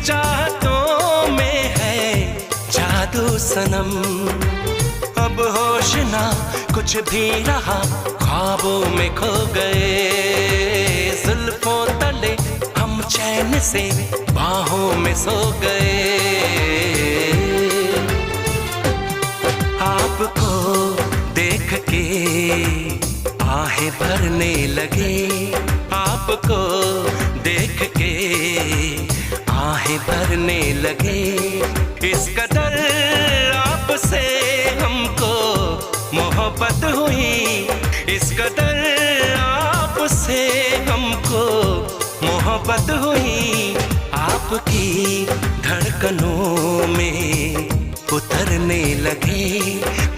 चाहतों में है जादू सनम। अब होश ना कुछ भी रहा, ख्वाबों में खो गए। जुल्फों तले हम चैन से बाहों में सो गए। आपको देख के आहें भरने लगे, आपको देख के आहें भरने लगे। इस कदर आपसे हमको मोहब्बत हुई, इस कदर आपसे हमको मोहब्बत हुई। आपकी धड़कनों में उतरने लगे।